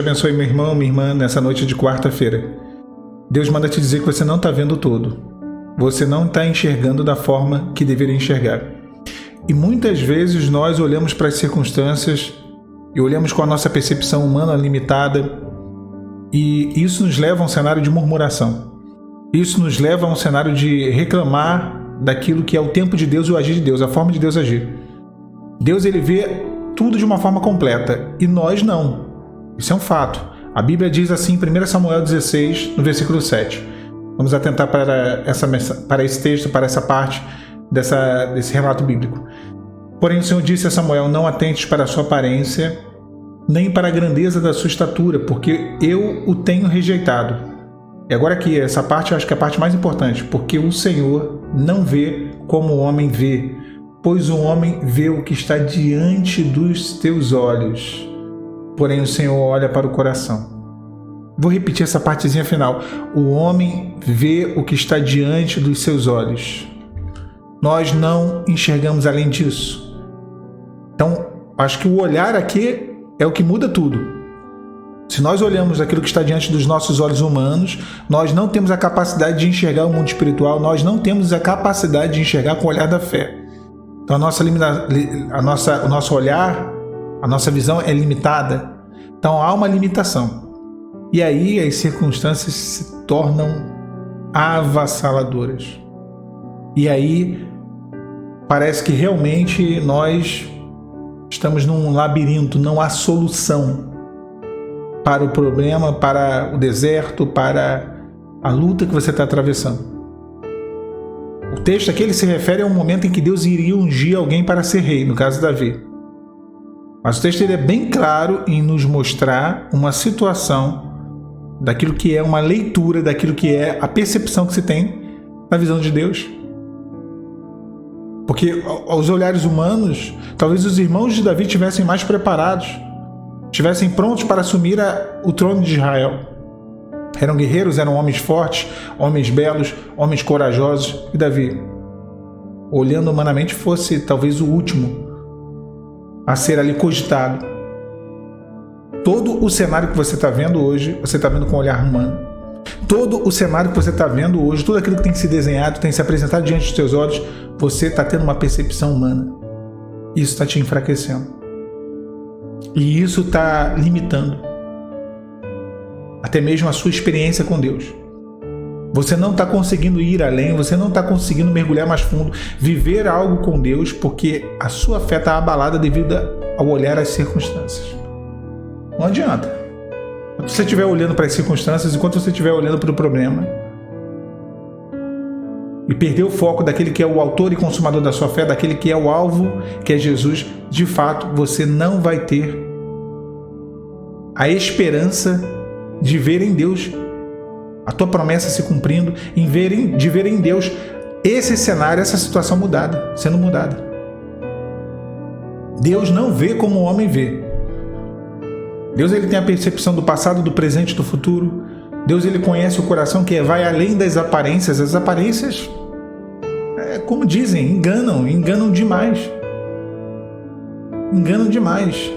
Abençoe meu irmão, minha irmã, nessa noite de quarta-feira. Deus manda te dizer que você não está vendo tudo. Você não está enxergando da forma que deveria enxergar. E muitas vezes nós olhamos para as circunstâncias e olhamos com a nossa percepção humana limitada, e isso nos leva a um cenário de murmuração. Isso nos leva a um cenário de reclamar daquilo que é o tempo de Deus e o agir de Deus, a forma de Deus agir. Deus, ele vê tudo de uma forma completa e nós não. Isso é um fato. A Bíblia diz assim em 1 Samuel 16, no versículo 7. Vamos atentar para esse texto, para essa parte desse relato bíblico. Porém o Senhor disse a Samuel: não atentes para a sua aparência, nem para a grandeza da sua estatura, porque eu o tenho rejeitado. E agora aqui, essa parte eu acho que é a parte mais importante. Porque o Senhor não vê como o homem vê, pois o homem vê o que está diante dos teus olhos. Porém o Senhor olha para o coração. Vou repetir essa partezinha final. O homem vê o que está diante dos seus olhos. Nós não enxergamos além disso. Então, acho que o olhar aqui é o que muda tudo. Se nós olhamos aquilo que está diante dos nossos olhos humanos, nós não temos a capacidade de enxergar o mundo espiritual, nós não temos a capacidade de enxergar com o olhar da fé. Então, o nosso olhar, a nossa visão é limitada. Então, há uma limitação. E aí as circunstâncias se tornam avassaladoras. E aí parece que realmente nós estamos num labirinto, não há solução para o problema, para o deserto, para a luta que você está atravessando. O texto aqui ele se refere a um momento em que Deus iria ungir alguém para ser rei, no caso Davi. Mas o texto ele é bem claro em nos mostrar uma situação daquilo que é uma leitura, daquilo que é a percepção que se tem na visão de Deus. Porque aos olhares humanos, talvez os irmãos de Davi estivessem mais preparados, estivessem prontos para assumir o trono de Israel. Eram guerreiros, eram homens fortes, homens belos, homens corajosos. E Davi, olhando humanamente, fosse talvez o último a ser ali cogitado. Todo o cenário que você está vendo hoje, você está vendo com o olhar humano. Todo o cenário que você está vendo hoje, tudo aquilo que tem que ser desenhado, tem que se apresentar diante dos teus olhos, você está tendo uma percepção humana. Isso está te enfraquecendo. E isso está limitando até mesmo a sua experiência com Deus. Você não está conseguindo ir além, você não está conseguindo mergulhar mais fundo, viver algo com Deus, porque a sua fé está abalada devido ao olhar às circunstâncias. Não adianta. Enquanto você estiver olhando para as circunstâncias, enquanto você estiver olhando para o problema e perder o foco daquele que é o autor e consumador da sua fé, daquele que é o alvo, que é Jesus, de fato, você não vai ter a esperança de ver em Deus a tua promessa se cumprindo, de ver em Deus esse cenário, essa situação sendo mudada. Deus não vê como o homem vê. Deus ele tem a percepção do passado, do presente e do futuro. Deus ele conhece o coração que vai além das aparências. As aparências, como dizem, enganam demais. Enganam demais.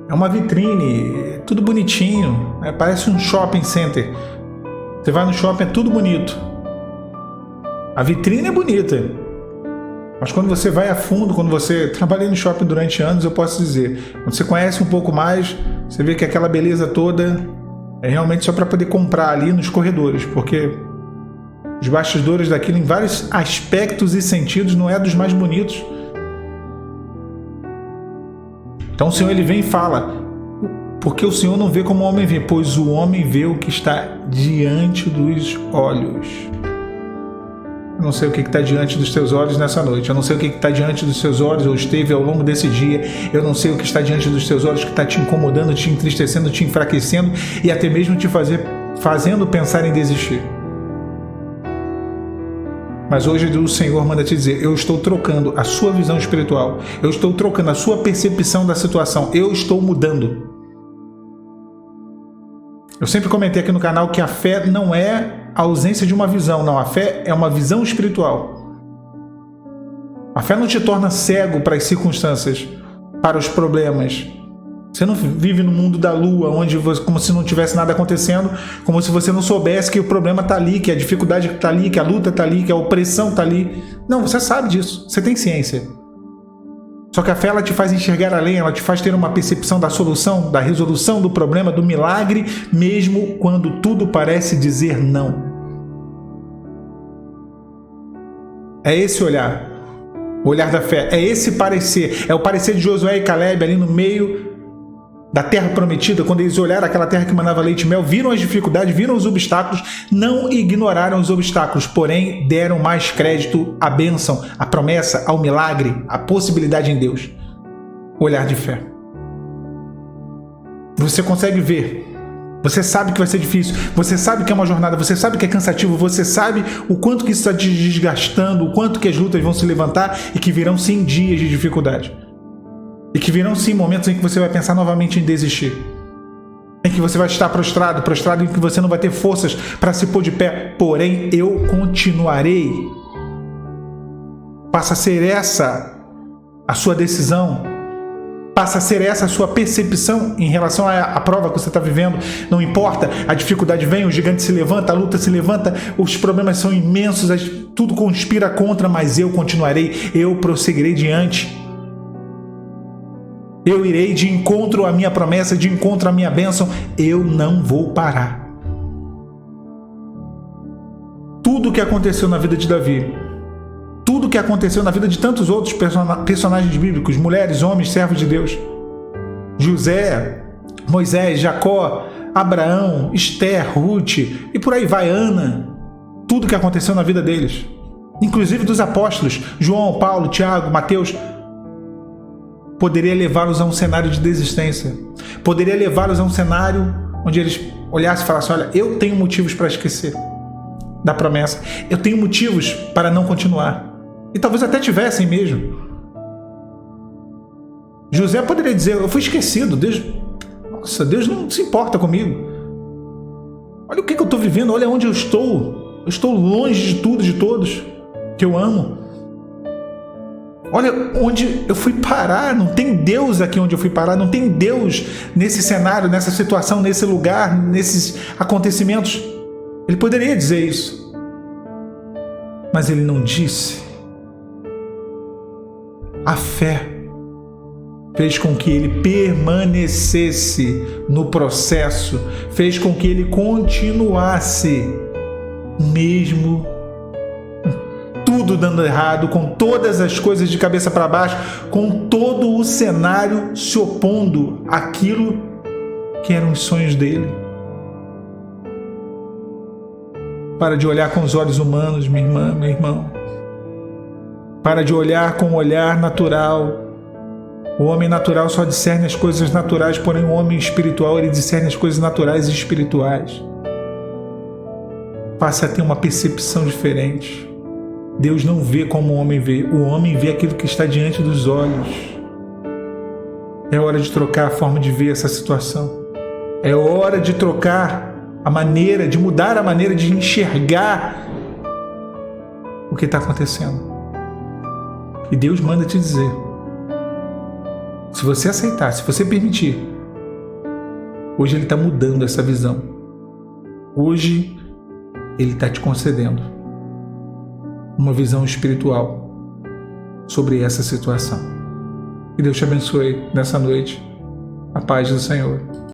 É uma vitrine, tudo bonitinho, parece um shopping center. Você vai no shopping, é tudo bonito. A vitrine é bonita. Mas quando você vai a fundo, quando você trabalhei no shopping durante anos, eu posso dizer, quando você conhece um pouco mais, você vê que aquela beleza toda é realmente só para poder comprar ali nos corredores, porque os bastidores daquilo, em vários aspectos e sentidos, não é dos mais bonitos. Então o Senhor ele vem e fala: porque o Senhor não vê como o homem vê, pois o homem vê o que está diante dos olhos. Eu não sei o que está diante dos teus olhos nessa noite. Eu não sei o que está diante dos teus olhos ou esteve ao longo desse dia. Eu não sei o que está diante dos teus olhos que está te incomodando, te entristecendo, te enfraquecendo e até mesmo te fazendo pensar em desistir. Mas hoje o Senhor manda te dizer: eu estou trocando a sua visão espiritual. Eu estou trocando a sua percepção da situação. Eu estou mudando. Eu sempre comentei aqui no canal que a fé não é a ausência de uma visão, não. A fé é uma visão espiritual. A fé não te torna cego para as circunstâncias, para os problemas. Você não vive no mundo da lua, onde como se não tivesse nada acontecendo, como se você não soubesse que o problema está ali, que a dificuldade está ali, que a luta está ali, que a opressão está ali. Não, você sabe disso, você tem ciência. Só que a fé, ela te faz enxergar além, ela te faz ter uma percepção da solução, da resolução do problema, do milagre, mesmo quando tudo parece dizer não. É esse olhar, o olhar da fé, é esse parecer, é o parecer de Josué e Caleb ali no meio da terra prometida, quando eles olharam aquela terra que manava leite e mel, viram as dificuldades, viram os obstáculos, não ignoraram os obstáculos, porém deram mais crédito à bênção, à promessa, ao milagre, à possibilidade em Deus. Olhar de fé. Você consegue ver, você sabe que vai ser difícil, você sabe que é uma jornada, você sabe que é cansativo, você sabe o quanto que isso está te desgastando, o quanto que as lutas vão se levantar e que virão sim dias de dificuldade. E que virão sim momentos em que você vai pensar novamente em desistir. Em que você vai estar prostrado, em que você não vai ter forças para se pôr de pé. Porém, eu continuarei. Passa a ser essa a sua decisão. Passa a ser essa a sua percepção em relação à prova que você está vivendo. Não importa, a dificuldade vem, o gigante se levanta, a luta se levanta, os problemas são imensos, tudo conspira contra, mas eu continuarei, eu prosseguirei diante. Eu irei de encontro à minha promessa, de encontro à minha bênção. Eu não vou parar. Tudo o que aconteceu na vida de Davi, tudo o que aconteceu na vida de tantos outros personagens bíblicos, mulheres, homens, servos de Deus, José, Moisés, Jacó, Abraão, Esther, Ruth e por aí vai, Ana, tudo o que aconteceu na vida deles, inclusive dos apóstolos, João, Paulo, Tiago, Mateus, poderia levá-los a um cenário de desistência. Poderia levá-los a um cenário onde eles olhassem e falassem: olha, eu tenho motivos para esquecer da promessa. Eu tenho motivos para não continuar. E talvez até tivessem mesmo. José poderia dizer: eu fui esquecido. Deus não se importa comigo. Olha o que eu estou vivendo. Olha onde eu estou. Eu estou longe de tudo, de todos que eu amo. Olha onde eu fui parar, não tem Deus aqui onde eu fui parar, não tem Deus nesse cenário, nessa situação, nesse lugar, nesses acontecimentos. Ele poderia dizer isso, mas ele não disse. A fé fez com que ele permanecesse no processo, fez com que ele continuasse, mesmo tudo dando errado, com todas as coisas de cabeça para baixo, com todo o cenário se opondo àquilo que eram os sonhos dele. Para de olhar com os olhos humanos, minha irmã, meu irmão. Para de olhar com o olhar natural. O homem natural só discerne as coisas naturais, porém o homem espiritual, ele discerne as coisas naturais e espirituais. Passe a ter uma percepção diferente. Deus não vê como o homem vê. O homem vê aquilo que está diante dos olhos. É hora de trocar a forma de ver essa situação. É hora de trocar a maneira, de mudar a maneira de enxergar o que está acontecendo. E Deus manda te dizer: se você aceitar, se você permitir, hoje Ele está mudando essa visão. Hoje Ele está te concedendo uma visão espiritual sobre essa situação. Que Deus te abençoe nessa noite. A paz do Senhor.